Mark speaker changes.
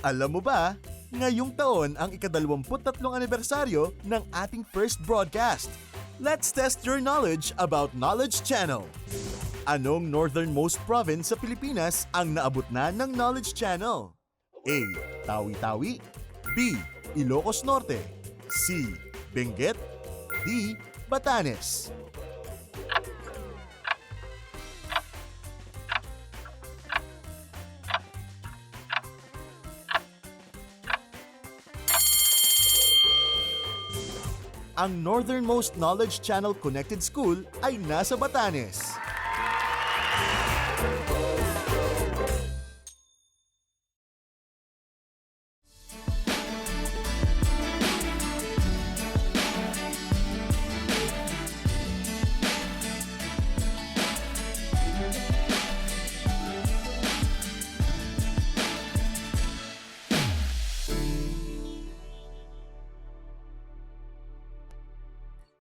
Speaker 1: Alam mo ba, ngayong taon ang ika-23 anibersaryo ng ating first broadcast. Let's test your knowledge about Knowledge Channel. Anong northernmost province sa Pilipinas ang naabot na ng Knowledge Channel? A. Tawi-Tawi. B. Ilocos Norte. C. Benguet. D. Batanes. Ang Northernmost Knowledge Channel Connected School ay nasa Batanes.